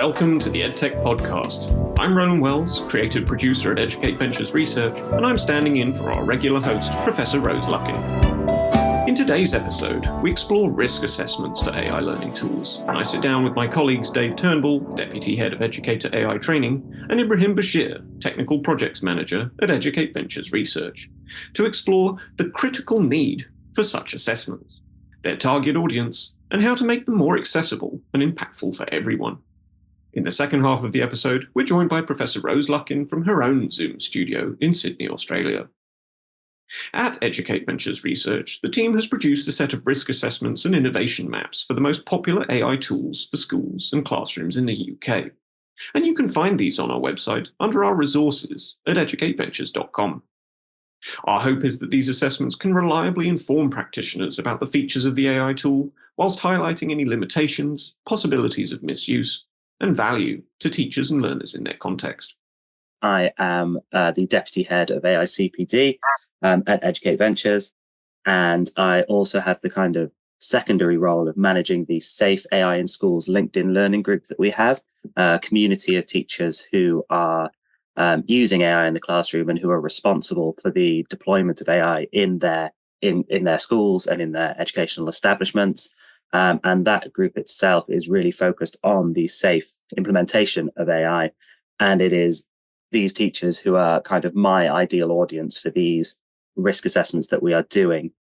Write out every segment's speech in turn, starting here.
Welcome to the EdTech Podcast. I'm Roland Wells, creative producer at Educate Ventures Research, and I'm standing in for our regular host, Professor Rose Luckin. In today's episode, we explore risk assessments for AI learning tools, and I sit down with my colleagues Dave Turnbull, Deputy Head of Educator AI Training, and Ibrahim Bashir, Technical Projects Manager at Educate Ventures Research, to explore the critical need for such assessments, their target audience, and how to make them more accessible and impactful for everyone. In the second half of the episode, we're joined by Professor Rose Luckin from her own Zoom studio in Sydney, Australia. At Educate Ventures Research, the team has produced a set of risk assessments and innovation maps for the most popular AI tools for schools and classrooms in the UK. And you can find these on our website under our resources at educateventures.com. Our hope is that these assessments can reliably inform practitioners about the features of the AI tool, whilst highlighting any limitations, possibilities of misuse, and value to teachers and learners in their context. I am the Deputy Head of AI CPD at Educate Ventures, and I also have the kind of secondary role of managing the Safe AI in Schools LinkedIn learning group that we have, a community of teachers who are using AI in the classroom and who are responsible for the deployment of AI in their schools and in their educational establishments. And that group itself is really focused on the safe implementation of AI. And it is these teachers who are kind of my ideal audience for these risk assessments that we are doing.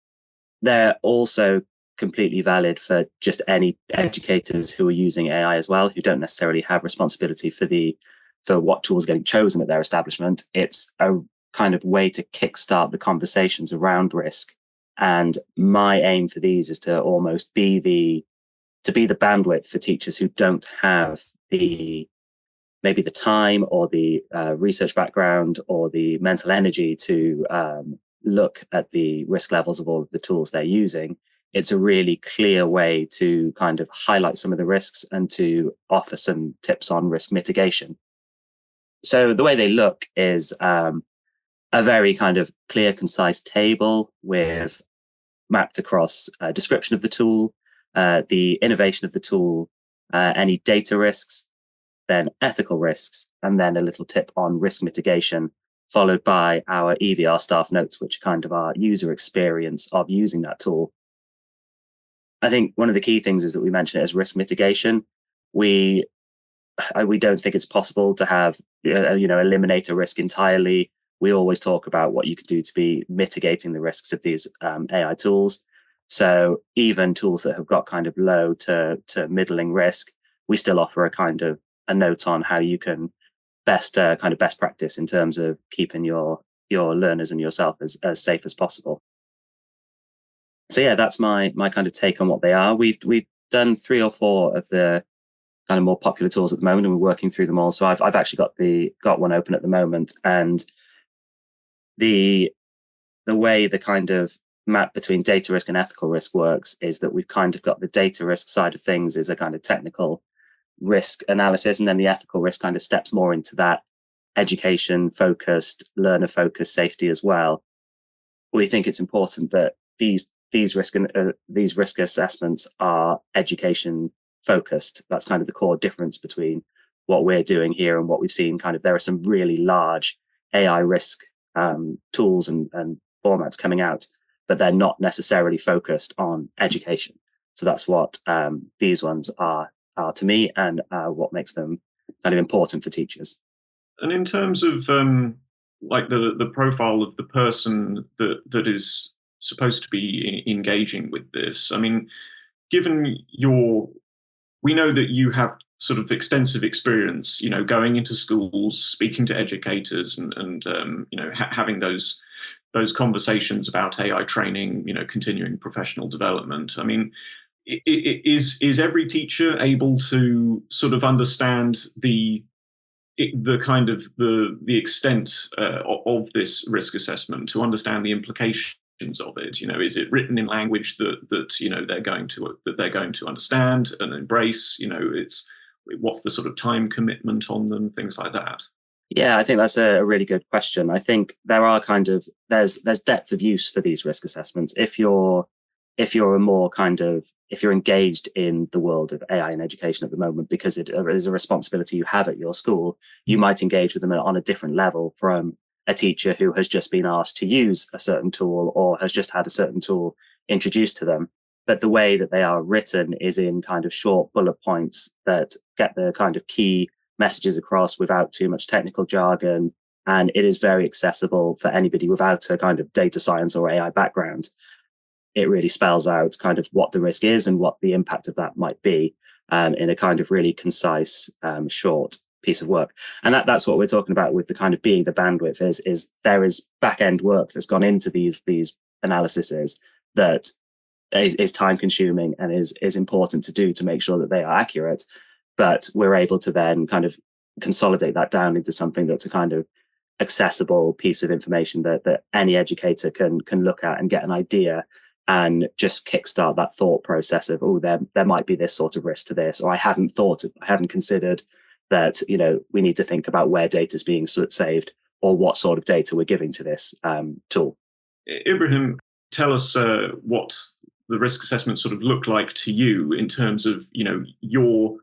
They're also completely valid for just any educators who are using AI as well, who don't necessarily have responsibility for what tools are getting chosen at their establishment. It's a kind of way to kickstart the conversations around risk. And my aim for these is to almost be the bandwidth for teachers who don't have maybe the time or the research background or the mental energy to look at the risk levels of all of the tools they're using. It's a really clear way to kind of highlight some of the risks and to offer some tips on risk mitigation. So the way they look is a very kind of clear, concise table with mapped across a description of the tool, the innovation of the tool, any data risks, then ethical risks, and then a little tip on risk mitigation, followed by our EVR staff notes, which are kind of our user experience of using that tool. I think one of the key things is that we mention it as risk mitigation. We don't think it's possible to have, eliminate a risk entirely. We always talk about what you could do to be mitigating the risks of these AI tools. So even tools that have got kind of low to middling risk, we still offer a note on how you can best practice in terms of keeping your learners and yourself as safe as possible. So yeah, that's my kind of take on what they are. We've done 3 or 4 of the kind of more popular tools at the moment, and we're working through them all. So I've actually got one open at the moment, and the way the kind of map between data risk and ethical risk works is that we've kind of got the data risk side of things is a kind of technical risk analysis, and then the ethical risk kind of steps more into that education focused, learner focused safety as well. We think it's important that these risk assessments are education focused. That's kind of the core difference between what we're doing here and what we've seen. Kind of there are some really large AI risk tools and formats coming out, but they're not necessarily focused on education. So that's what these ones are to me, and what makes them kind of important for teachers. And in terms of like the profile of the person that is supposed to be engaging with this, I mean, given we know that you have sort of extensive experience, going into schools, speaking to educators, and having those conversations about AI training, continuing professional development. I mean, is every teacher able to sort of understand the kind of the extent of this risk assessment, to understand the implications of it? Is it written in language that they're going to understand and embrace? What's the sort of time commitment on them, things like that? Yeah, I think that's a really good question. I think there are there's depth of use for these risk assessments. If you're if you're if you're engaged in the world of AI in education at the moment, because it is a responsibility you have at your school, you might engage with them on a different level from a teacher who has just been asked to use a certain tool or has just had a certain tool introduced to them. But the way that they are written is in kind of short bullet points that get the kind of key messages across without too much technical jargon. And it is very accessible for anybody without a kind of data science or AI background. It really spells out kind of what the risk is and what the impact of that might be in a kind of really concise, short piece of work. And that's what we're talking about with the kind of being the bandwidth is there is back end work that's gone into these analyses that is time consuming and is important to do to make sure that they are accurate. But we're able to then kind of consolidate that down into something that's a kind of accessible piece of information that any educator can look at and get an idea and just kickstart that thought process of, oh, there might be this sort of risk to this, or I hadn't considered that, we need to think about where data is being saved or what sort of data we're giving to this tool. Ibrahim, tell us what the risk assessment sort of looked like to you in terms of, you're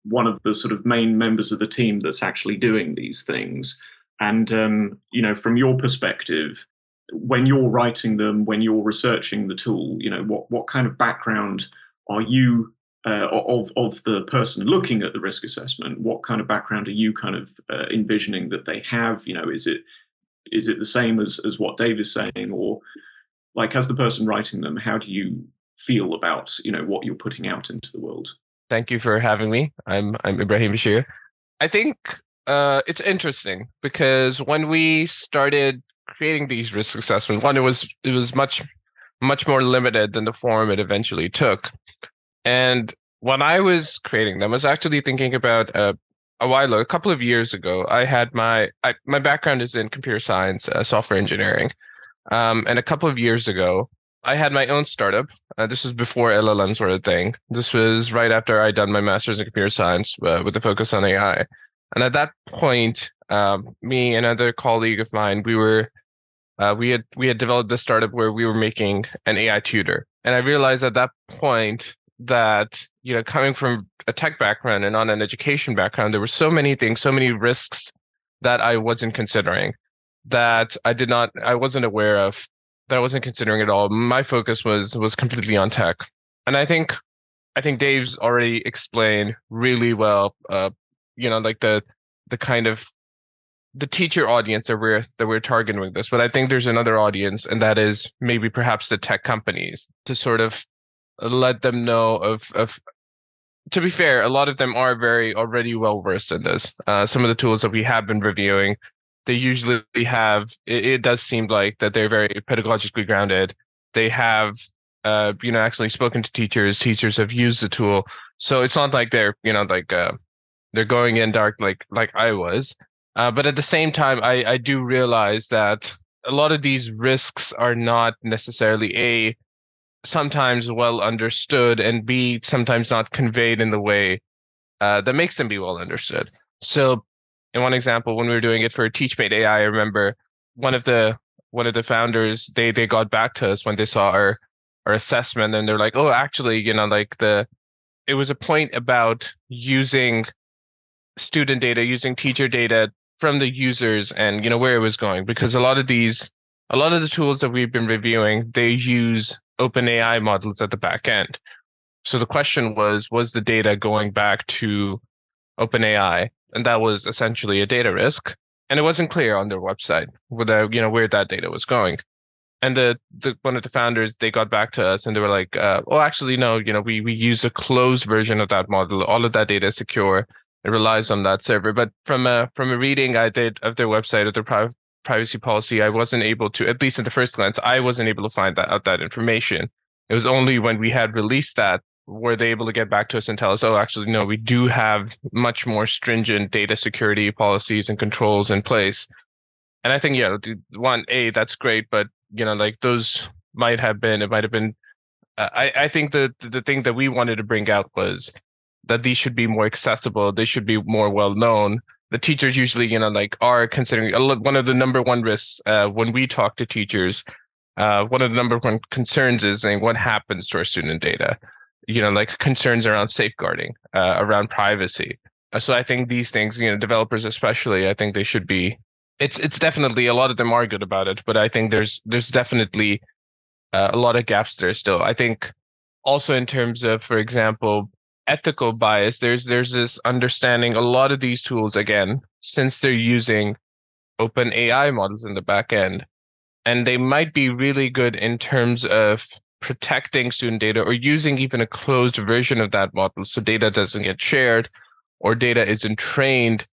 one of the sort of main members of the team that's actually doing these things. And, from your perspective, when you're writing them, when you're researching the tool, what kind of background are you of the person looking at the risk assessment? What kind of background are you kind of envisioning that they have? Is it the same as what Dave is saying, or like as the person writing them, how do you feel about what you're putting out into the world? Thank you for having me. I'm Ibrahim Bashir. I think it's interesting because when we started creating these risk assessments, one, it was much more limited than the form it eventually took. And when I was creating them, I was actually thinking about a couple of years ago. I had my background is in computer science, software engineering, and a couple of years ago, I had my own startup. This was before LLMs were a thing. This was right after I'd done my master's in computer science with a focus on AI. And at that point, me and another colleague of mine, we had developed this startup where we were making an AI tutor. And I realized at that point that, coming from a tech background and on an education background, there were so many things, so many risks that I wasn't considering, that I wasn't aware of, that I wasn't considering at all. My focus was completely on tech. And I think Dave's already explained really well, like the kind of the teacher audience that we're targeting with this. But I think there's another audience, and that is maybe perhaps the tech companies, to sort of let them know of to be fair, a lot of them are very already well versed in this. Some of the tools that we have been reviewing, they usually have, it does seem like that they're very pedagogically grounded. They have, actually spoken to teachers. Teachers have used the tool. So it's not like they're, they're going in dark like I was. But at the same time, I do realize that a lot of these risks are not necessarily sometimes well understood, and B, sometimes not conveyed in the way that makes them be well understood. So in one example, when we were doing it for TeachMate AI, I remember one of the founders, they got back to us when they saw our assessment, and they're like, oh, actually, it was a point about using student data, using teacher data from the users and, where it was going, because a lot of the tools that we've been reviewing, they use OpenAI models at the back end. So the question was the data going back to OpenAI? And that was essentially a data risk. And it wasn't clear on their website whether, where that data was going. And the one of the founders, they got back to us and they were like, well, actually, no, we use a closed version of that model. All of that data is secure. It relies on that server. But from a reading I did of their website, of their privacy policy, I wasn't able to, at least at the first glance, I wasn't able to find that information. It was only when we had released that were they able to get back to us and tell us, oh, actually, no, we do have much more stringent data security policies and controls in place. And I think, that's great, but, those might have been, I think the thing that we wanted to bring out was that these should be more accessible. They should be more well known. The teachers usually, are considering one of the number one risks when we talk to teachers one of the number one concerns is like, what happens to our student data? Like concerns around safeguarding, around privacy. So I think these things, developers especially, I think they should be. It's definitely, a lot of them are good about it, but I think there's definitely a lot of gaps there still. I think also in terms of, for example, ethical bias, there's this understanding. A lot of these tools, again, since they're using open AI models in the back end, and they might be really good in terms of protecting student data or using even a closed version of that model so data doesn't get shared or data isn't trained,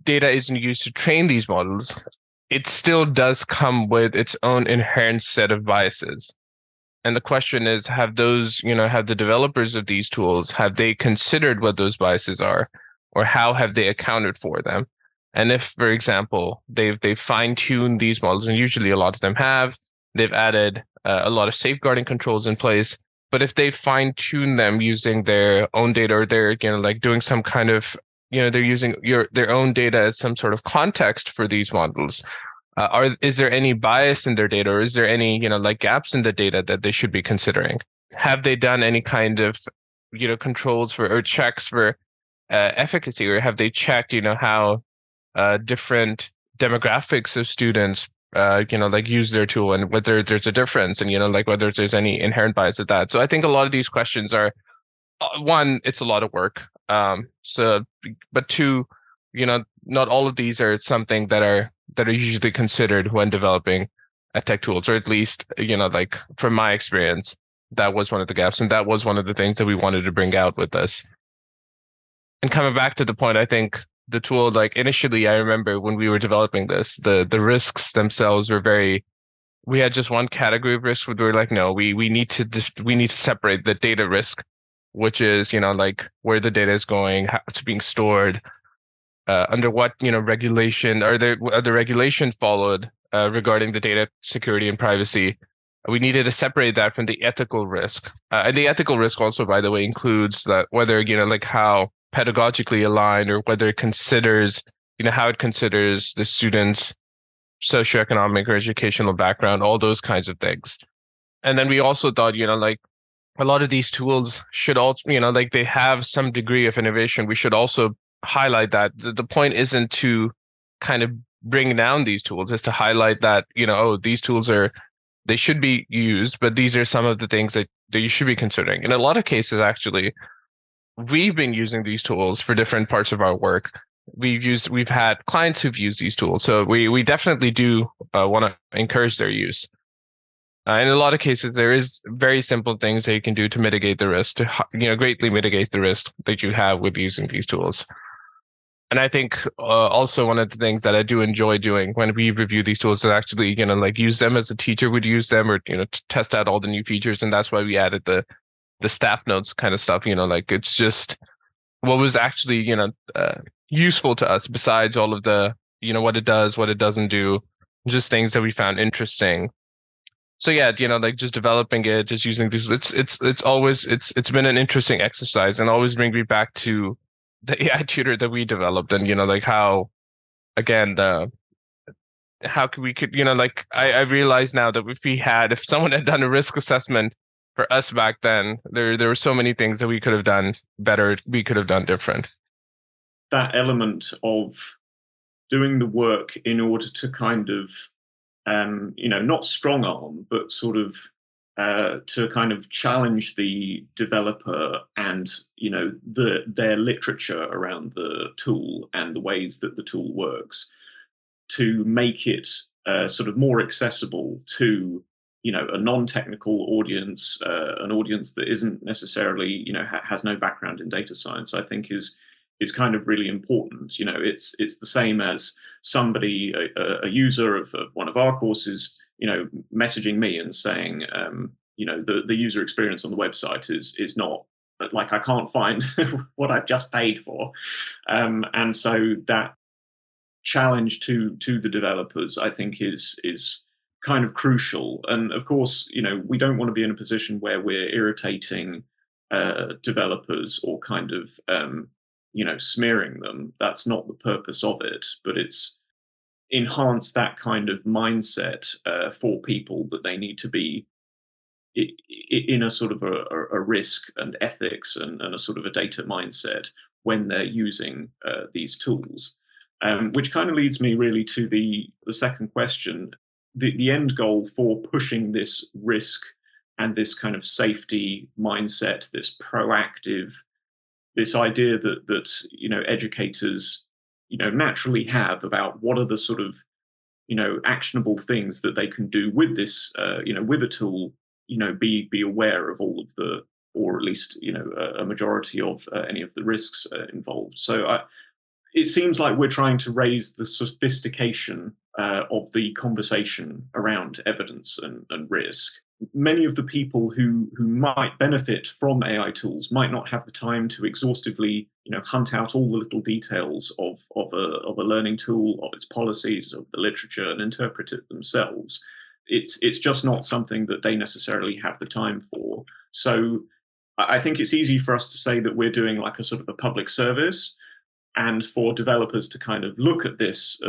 data isn't used to train these models. It still does come with its own inherent set of biases. And the question is, have the developers of these tools, have they considered what those biases are, or how have they accounted for them? And if, for example, they've fine-tuned these models, and usually a lot of them have, they've added a lot of safeguarding controls in place. But if they fine-tune them using their own data, or they're like doing some kind of, they're using their own data as some sort of context for these models, is there any bias in their data, or is there any like gaps in the data that they should be considering? Have they done any kind of controls for or checks for efficacy, or have they checked how different demographics of students like use their tool, and whether there's a difference, and like whether there's any inherent bias at that? So I think a lot of these questions are, one, it's a lot of work, but two, not all of these are something that are usually considered when developing tech tools, or at least like from my experience, that was one of the gaps, and that was one of the things that we wanted to bring out with this. And coming back to the point, I think the tool, like initially, I remember when we were developing this, the risks themselves were we had just one category of risk where we were like, no, we need to separate the data risk, which is like where the data is going, how it's being stored, under what regulation, are the regulation followed regarding the data security and privacy. We needed to separate that from the ethical risk, and the ethical risk also, by the way, includes that whether like how pedagogically aligned, or whether it considers how it considers the student's socioeconomic or educational background, all those kinds of things. And then we also thought like a lot of these tools should also like they have some degree of innovation. We should also highlight that the point isn't to kind of bring down these tools, is to highlight that these tools they should be used, but these are some of the things that you should be considering. In a lot of cases, actually, we've been using these tools for different parts of our work. We've had clients who've used these tools, so we definitely do want to encourage their use. In a lot of cases, there is very simple things that you can do to mitigate the risk, to greatly mitigate the risk that you have with using these tools. And I think also one of the things that I do enjoy doing when we review these tools is actually like use them as a teacher would use them, or to test out all the new features. And that's why we added the staff notes kind of stuff. Like it's just what was actually useful to us, besides all of the what it does, what it doesn't do, just things that we found interesting. So yeah, like just developing it, just using these, it's been an interesting exercise, and always bring me back to the AI tutor that we developed, and like how, again, how could we like I realize now that if someone had done a risk assessment for us back then, there were so many things that we could have done better, we could have done different. That element of doing the work in order to kind of not strong arm, but sort of to kind of challenge the developer and their literature around the tool and the ways that the tool works, to make it sort of more accessible to a non-technical audience, an audience that isn't necessarily has no background in data science, I think is kind of really important. It's the same as somebody, a user of one of our courses, messaging me and saying, the user experience on the website is not, like, I can't find what I've just paid for. And so that challenge to the developers, I think, is kind of crucial. And of course, we don't want to be in a position where we're irritating developers or kind of smearing them. That's not the purpose of it. But enhance that kind of mindset for people, that they need to be in a sort of a risk and ethics and a sort of a data mindset when they're using these tools. Which kind of leads me really to the second question. The end goal for pushing this risk and this kind of safety mindset, this proactive, this idea that educators naturally have about what are the sort of actionable things that they can do with this with a tool, be aware of all of the, or at least a majority of any of the risks involved. So it seems like we're trying to raise the sophistication of the conversation around evidence and risk. Many of the people who might benefit from AI tools might not have the time to exhaustively, hunt out all the little details of a learning tool, of its policies, of the literature, and interpret it themselves. It's just not something that they necessarily have the time for. So I think it's easy for us to say that we're doing like a sort of a public service, and for developers to kind of look at this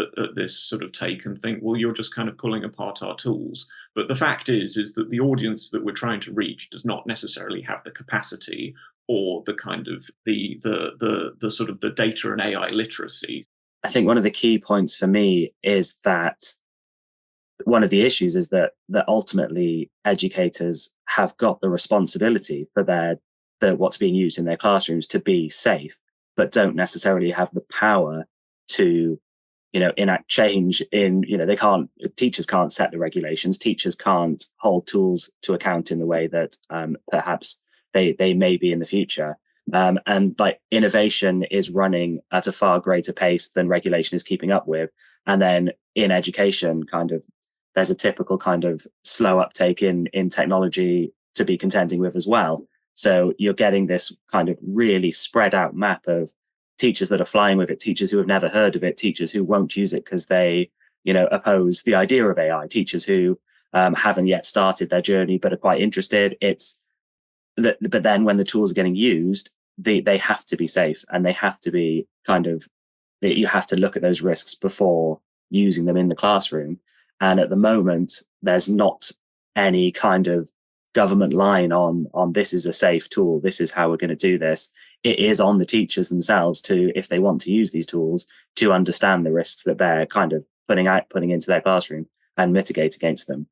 sort of take and think, well, you're just kind of pulling apart our tools. But the fact is that the audience that we're trying to reach does not necessarily have the capacity or the kind of the sort of the data and AI literacy. I think one of the key points for me is that one of the issues is that ultimately educators have got the responsibility for what's being used in their classrooms to be safe, but don't necessarily have the power to, enact change in, teachers can't set the regulations, teachers can't hold tools to account in the way that perhaps they may be in the future. And like innovation is running at a far greater pace than regulation is keeping up with. And then in education, there's a typical kind of slow uptake in technology to be contending with as well. So you're getting this kind of really spread out map of teachers that are flying with it, teachers who have never heard of it, teachers who won't use it because they, oppose the idea of AI, teachers who haven't yet started their journey but are quite interested. But then when the tools are getting used, they have to be safe, and they have to be you have to look at those risks before using them in the classroom. And at the moment, there's not any kind of government line on this is a safe tool, this is how we're going to do this. It is on the teachers themselves to, if they want to use these tools, to understand the risks that they're kind of putting into their classroom and mitigate against them.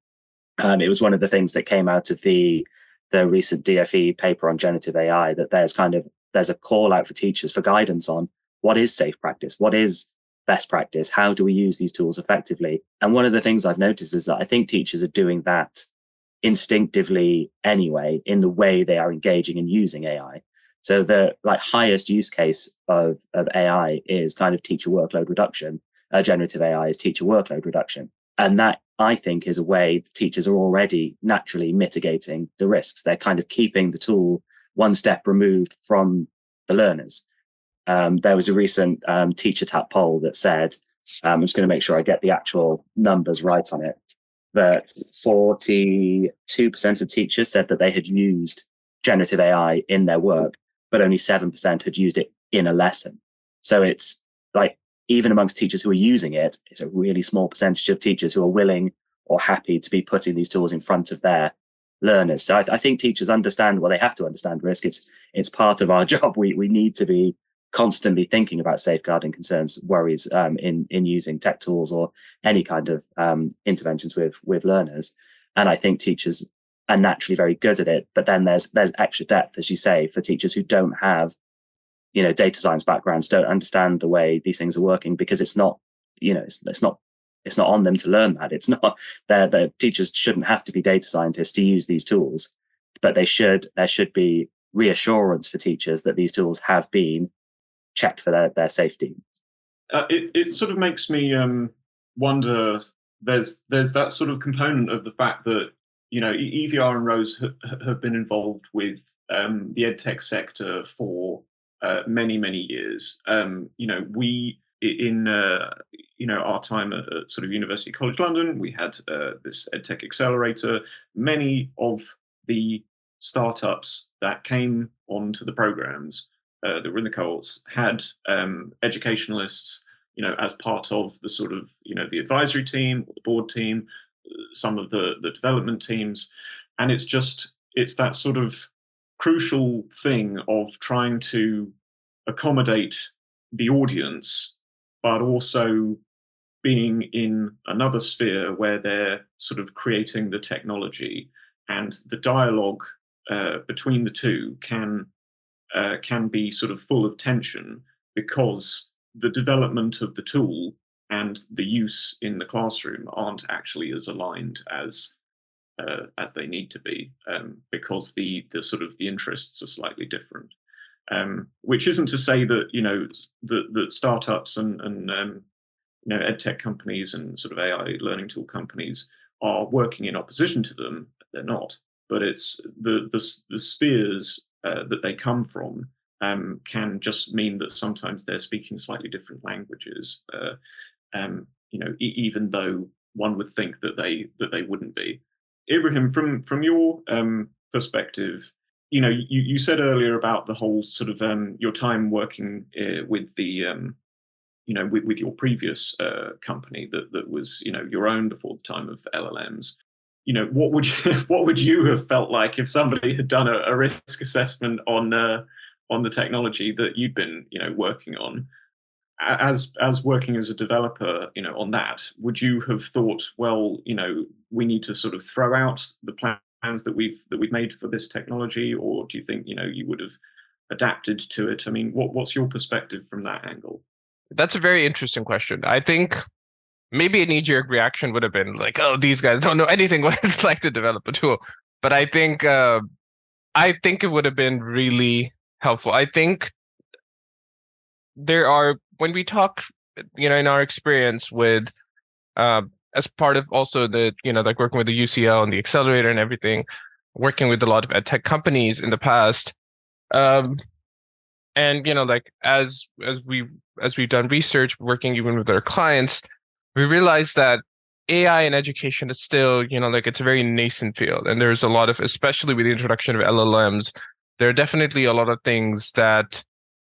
It was one of the things that came out of the recent DFE paper on generative AI, that there's a call out for teachers for guidance on what is safe practice, what is best practice, how do we use these tools effectively. And one of the things I've noticed is that I think teachers are doing that instinctively anyway in the way they are engaging and using AI. So the highest use case of AI is kind of teacher workload reduction. Generative AI is teacher workload reduction. And that, I think, is a way the teachers are already naturally mitigating the risks. They're kind of keeping the tool one step removed from the learners. There was a recent teacher tap poll that said, I'm just going to make sure I get the actual numbers right on it, that 42% of teachers said that they had used generative AI in their work, but only 7% had used it in a lesson. So it's like, even amongst teachers who are using it, it's a really small percentage of teachers who are willing or happy to be putting these tools in front of their learners. So I think teachers understand, well, they have to understand risk. It's part of our job. We need to be constantly thinking about safeguarding concerns, worries in using tech tools or any kind of interventions with learners. And I think teachers are naturally very good at it. But then there's extra depth, as you say, for teachers who don't have, data science backgrounds, don't understand the way these things are working, because it's not on them to learn that. It's not, the teachers shouldn't have to be data scientists to use these tools, but there should be reassurance for teachers that these tools have been checked for their safety. It sort of makes me wonder. There's that sort of component of the fact that EVR and Rose have been involved with the edtech sector for many years. We in our time at sort of University College London, we had this edtech accelerator. Many of the startups that came onto the programs that were in the cohorts had educationalists as part of the sort of, the advisory team, or the board team, some of the development teams. And it's that sort of crucial thing of trying to accommodate the audience, but also being in another sphere where they're sort of creating the technology, and the dialogue between the two can be sort of full of tension, because the development of the tool and the use in the classroom aren't actually as aligned as they need to be, because the sort of the interests are slightly different. Which isn't to say that that startups and edtech companies and sort of AI learning tool companies are working in opposition to them. They're not, but it's the spheres that they come from can just mean that sometimes they're speaking slightly different languages. Even though one would think that they wouldn't be. Ibrahim, from your perspective, you said earlier about the whole sort of your time working with the with your previous company that was your own before the time of LLMs. What would you have felt like if somebody had done a risk assessment on the technology that you'd been working on? As working as a developer, on that, would you have thought, well, we need to sort of throw out the plans that we've made for this technology, or do you think you would have adapted to it? I mean, what's your perspective from that angle? That's a very interesting question. I think maybe a knee-jerk reaction would have been like, "Oh, these guys don't know anything what it's like to develop a tool." But I think it would have been really helpful. I think when we talk, in our experience with, as part of also the, like working with the UCL and the accelerator and everything, working with a lot of ed tech companies in the past, and like as we've done research, working even with our clients, we realized that AI in education is still, like it's a very nascent field, and there's a lot of, especially with the introduction of LLMs, there are definitely a lot of things that.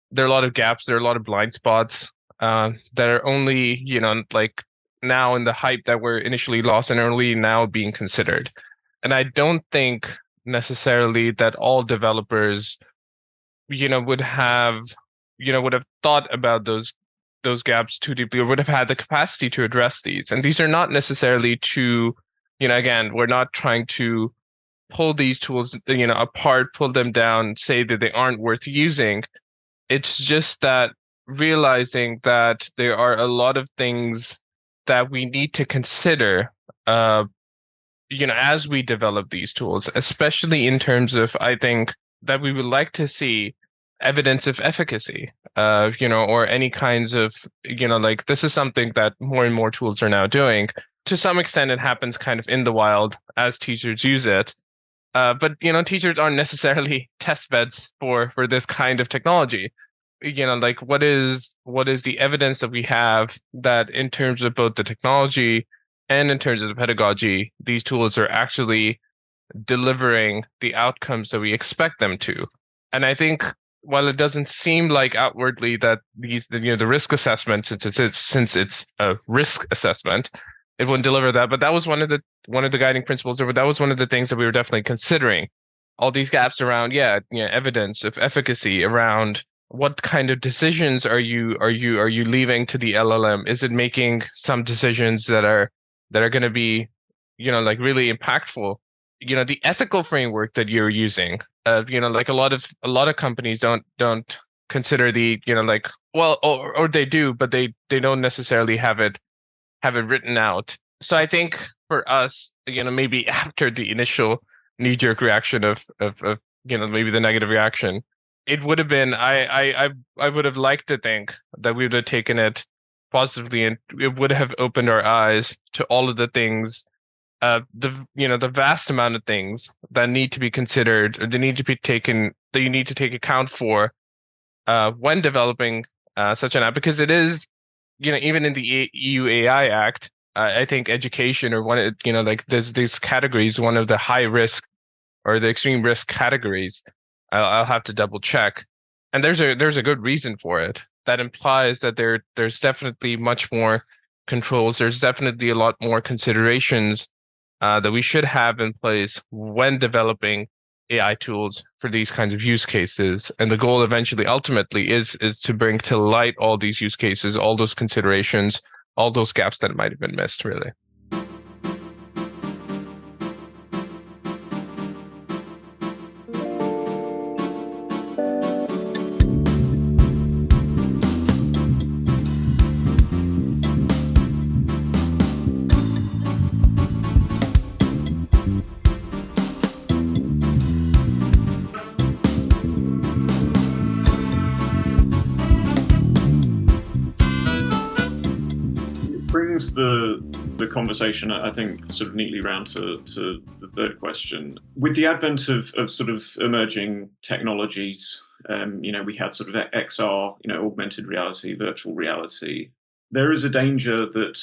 There are a lot of gaps. There are a lot of blind spots that are only, like now in the hype that were initially lost and only now being considered. And I don't think necessarily that all developers, would have thought about those gaps too deeply, or would have had the capacity to address these. And these are not necessarily to, again, we're not trying to pull these tools, apart, pull them down, say that they aren't worth using. It's just that realizing that there are a lot of things that we need to consider, as we develop these tools, especially in terms of, I think that we would like to see evidence of efficacy, or any kinds of, like this is something that more and more tools are now doing. To some extent, it happens kind of in the wild as teachers use it. But teachers aren't necessarily test beds for this kind of technology. Like what is the evidence that we have that in terms of both the technology and in terms of the pedagogy, these tools are actually delivering the outcomes that we expect them to? And I think while it doesn't seem like outwardly that the risk assessment, since it's a risk assessment, it wouldn't deliver that. But that was one of the guiding principles, or that was one of the things that we were definitely considering. All these gaps around, evidence of efficacy, around what kind of decisions are you leaving to the LLM? Is it making some decisions that are going to be, like really impactful? The ethical framework that you're using, like a lot of companies don't consider the, like, well, or they do, but they don't necessarily have it written out. So I think for us, maybe after the initial knee-jerk reaction of maybe the negative reaction, it would have been, I would have liked to think that we would have taken it positively, and it would have opened our eyes to all of the things, the vast amount of things that need to be considered, or they need to be taken, that you need to take account for when developing such an app, because it is, even in the EU AI Act, I think education, or one, like there's these categories, one of the high risk or the extreme risk categories. I'll have to double check, and there's a good reason for it. that implies that there's definitely much more controls. There's definitely a lot more considerations that we should have in place when developing AI tools for these kinds of use cases. And the goal eventually, ultimately, is to bring to light all these use cases, all those considerations, all those gaps that might have been missed, really. Brings the conversation, I think, sort of neatly round to the third question. With the advent of sort of emerging technologies, we had sort of XR, augmented reality, virtual reality. There is a danger that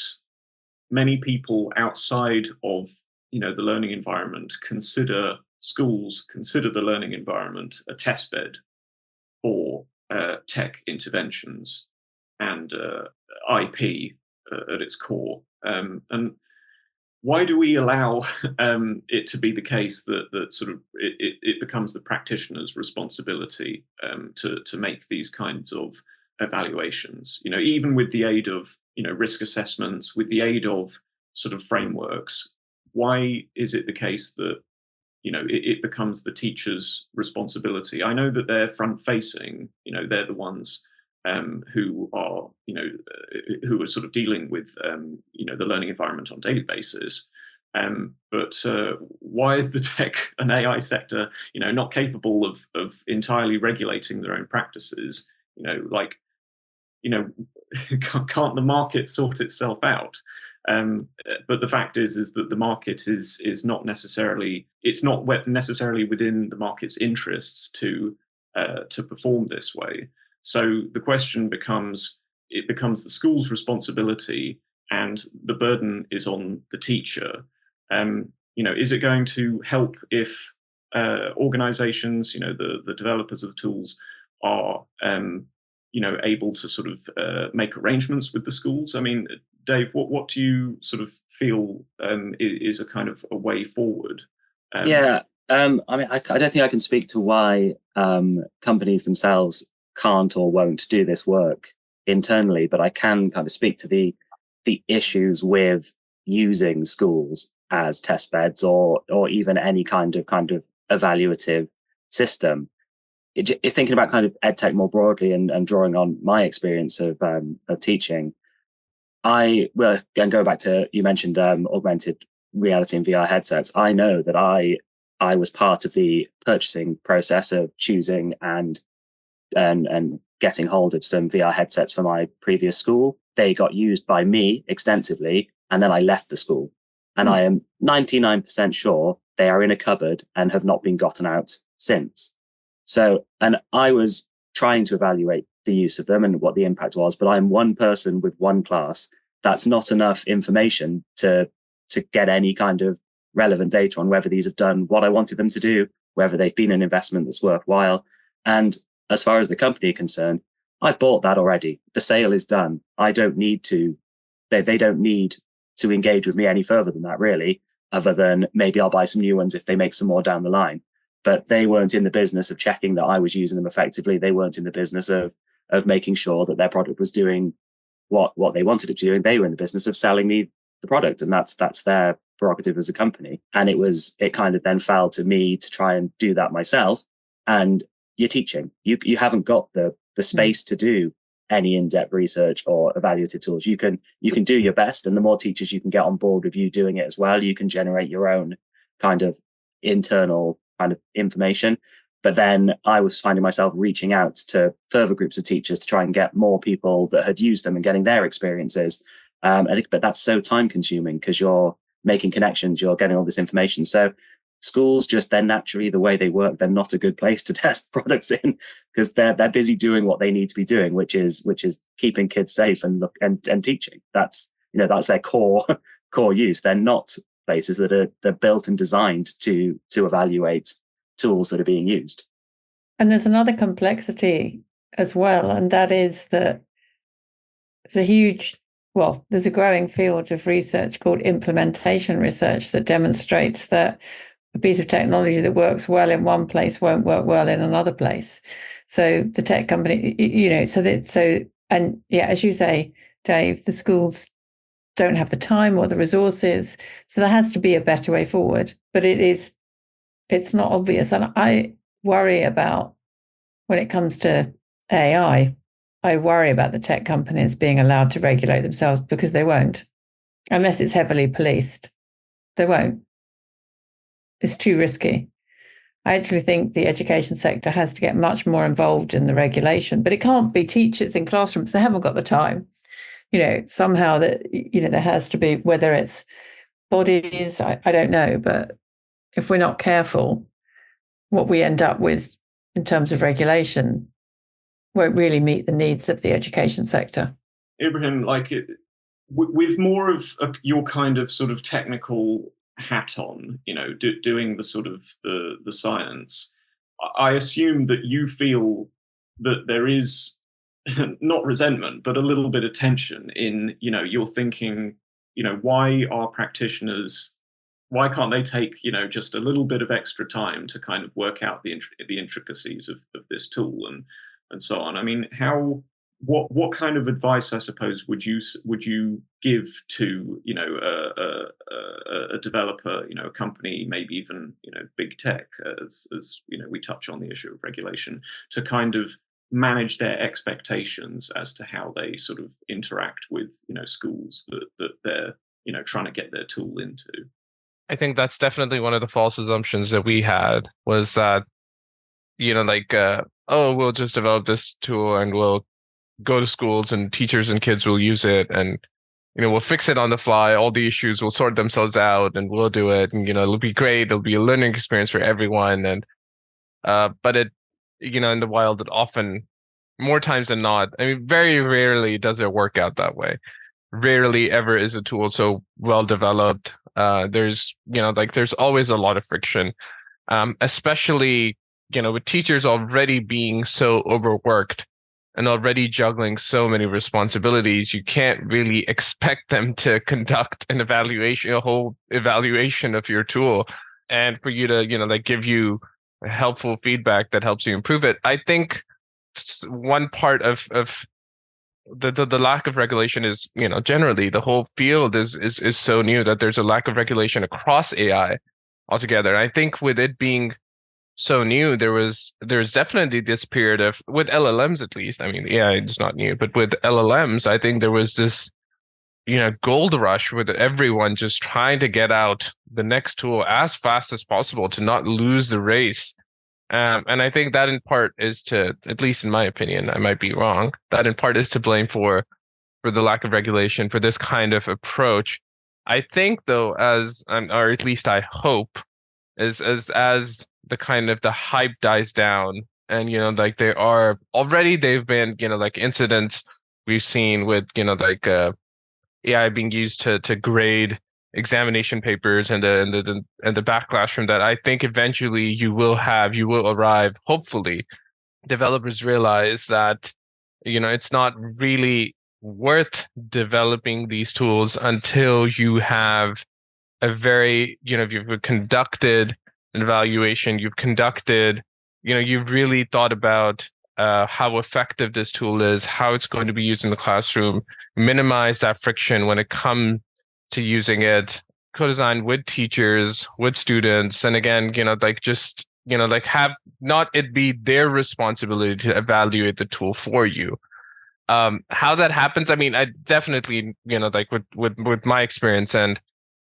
many people outside of, the learning environment consider the learning environment a test bed for tech interventions and IP at its core. And why do we allow it to be the case that sort of it becomes the practitioner's responsibility to make these kinds of evaluations? Even with the aid of risk assessments, with the aid of sort of frameworks, why is it the case that it becomes the teacher's responsibility? I know that they're front facing. They're the ones who are sort of dealing with the learning environment on a daily basis. But why is the tech and AI sector not capable of entirely regulating their own practices? Can't the market sort itself out? But the fact is that the market is not necessarily within the market's interests to perform this way. So the question becomes the school's responsibility, and the burden is on the teacher. Is it going to help if organizations, the developers of the tools, are able to sort of make arrangements with the schools? I mean, Dave, what do you sort of feel is a kind of a way forward? I don't think I can speak to why companies themselves can't or won't do this work internally, but I can kind of speak to the issues with using schools as test beds or even any kind of evaluative system. Thinking about kind of edtech more broadly and drawing on my experience of teaching, and go back to, you mentioned augmented reality and VR headsets. I know that I was part of the purchasing process of choosing and getting hold of some VR headsets for my previous school. They got used by me extensively, and then I left the school. And I am 99% sure they are in a cupboard and have not been gotten out since. So, and I was trying to evaluate the use of them and what the impact was, but I'm one person with one class. That's not enough information to get any kind of relevant data on whether these have done what I wanted them to do, whether they've been an investment that's worthwhile. And as far as the company are concerned, I've bought that already. The sale is done. I don't need to, they don't need to engage with me any further than that, really, other than maybe I'll buy some new ones if they make some more down the line. But they weren't in the business of checking that I was using them effectively. They weren't in the business of making sure that their product was doing what they wanted it to do. And they were in the business of selling me the product. And that's their prerogative as a company. And it kind of then fell to me to try and do that myself. And you're teaching. You haven't got the space to do any in-depth research or evaluative tools. You can do your best, and the more teachers you can get on board with you doing it as well, you can generate your own kind of internal kind of information. But then I was finding myself reaching out to further groups of teachers to try and get more people that had used them and getting their experiences. But that's so time consuming because you're making connections, you're getting all this information. So schools, just they're naturally, the way they work, they're not a good place to test products in, because they're busy doing what they need to be doing, which is keeping kids safe and teaching. That's their core use. They're not places that they're built and designed to evaluate tools that are being used. And there's another complexity as well, and that is that there's a growing field of research called implementation research that demonstrates that a piece of technology that works well in one place won't work well in another place. So the tech company, as you say, Dave, the schools don't have the time or the resources. So there has to be a better way forward, but it's not obvious. And I worry about, when it comes to AI, I worry about the tech companies being allowed to regulate themselves, because they won't, unless it's heavily policed. They won't. It's too risky. I actually think the education sector has to get much more involved in the regulation, but it can't be teachers in classrooms. They haven't got the time. Somehow there has to be, whether it's bodies, I don't know, but if we're not careful, what we end up with in terms of regulation won't really meet the needs of the education sector. Ibrahim, with more of your kind of sort of technical hat on, doing the sort of the science, I assume that you feel that there is not resentment, but a little bit of tension in, you're thinking, why are practitioners, why can't they take, just a little bit of extra time to kind of work out the intricacies of this tool and so on? I mean, what kind of advice, I suppose, would you give to a developer, a company, maybe even big tech, as we touch on the issue of regulation, to kind of manage their expectations as to how they sort of interact with schools that they're trying to get their tool into? I think that's definitely one of the false assumptions that we had, was that we'll just develop this tool and we'll go to schools and teachers and kids will use it, and we'll fix it on the fly, all the issues will sort themselves out, and we'll do it, and it'll be great, it'll be a learning experience for everyone. And but it in the wild, it often, more times than not, I mean, very rarely does it work out that way. Rarely ever is a tool so well developed. There's there's always a lot of friction, especially with teachers already being so overworked and already juggling so many responsibilities. You can't really expect them to conduct an evaluation, a whole evaluation of your tool, and for you to give you helpful feedback that helps you improve it. I think one part of the lack of regulation is, generally the whole field is so new that there's a lack of regulation across AI altogether. I think with it being so new, there's definitely this period of, with LLMs at least, I mean, AI is not new, but with LLMs, I think there was this, gold rush with everyone just trying to get out the next tool as fast as possible to not lose the race. And I think that in part is to, at least in my opinion, I might be wrong, that in part is to blame for the lack of regulation for this kind of approach. I think though, or at least I hope, as the kind of the hype dies down, and they've been incidents we've seen with AI being used to grade examination papers, and the backlash from that. I think eventually you will arrive, hopefully developers realize that it's not really worth developing these tools until you have a very you've conducted an evaluation, you've really thought about how effective this tool is, how it's going to be used in the classroom, minimize that friction when it comes to using it, co-design with teachers, with students, and again, have not it be their responsibility to evaluate the tool for you. How that happens, I mean, I definitely, with my experience and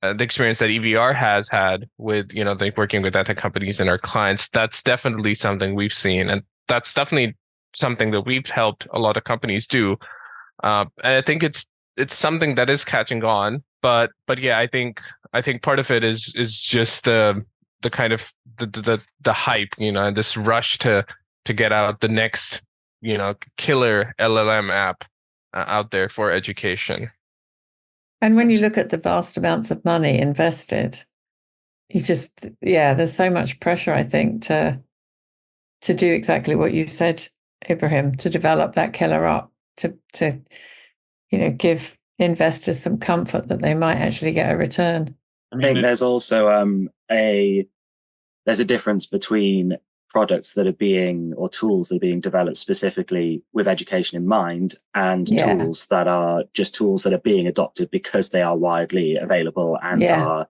the experience that EVR has had with, working with tech companies and our clients, that's definitely something we've seen, and that's definitely something that we've helped a lot of companies do. And I think it's something that is catching on, but yeah, I think part of it is just the kind of the hype, and this rush to get out the next, killer LLM app out there for education. And when you look at the vast amounts of money invested, there's so much pressure, I think, to do exactly what you said, Ibrahim, to develop that killer app, to give investors some comfort that they might actually get a return. I think there's also there's a difference between products that are being, or tools that are being developed specifically with education in mind, and tools that are just tools that are being adopted because they are widely available and are,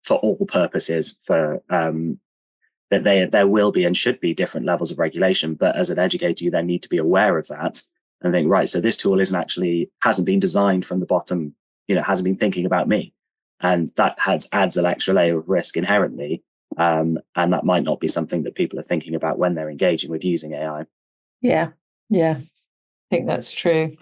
for all purposes, for that there will be and should be different levels of regulation. But as an educator, you then need to be aware of that and think, right, so this tool hasn't been designed from the bottom, hasn't been thinking about me. And that adds an extra layer of risk inherently. And that might not be something that people are thinking about when they're engaging with using AI. Yeah. I think that's true.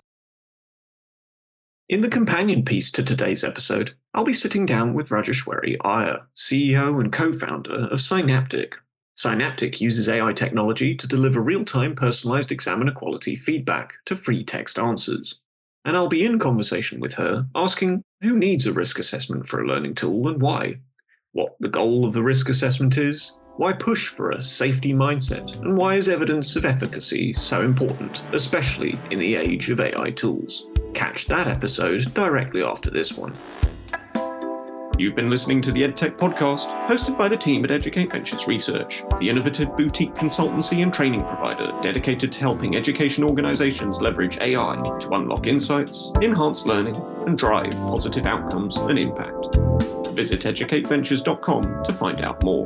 In the companion piece to today's episode, I'll be sitting down with Rajeshwari Iyer, CEO and co-founder of Synaptic. Synaptic uses AI technology to deliver real-time personalized examiner quality feedback to free text answers. And I'll be in conversation with her, asking who needs a risk assessment for a learning tool and why, what the goal of the risk assessment is, why push for a safety mindset, and why is evidence of efficacy so important, especially in the age of AI tools. Catch that episode directly after this one. You've been listening to the EdTech Podcast, hosted by the team at Educate Ventures Research, the innovative boutique consultancy and training provider dedicated to helping education organizations leverage AI to unlock insights, enhance learning, and drive positive outcomes and impact. Visit educateventures.com to find out more.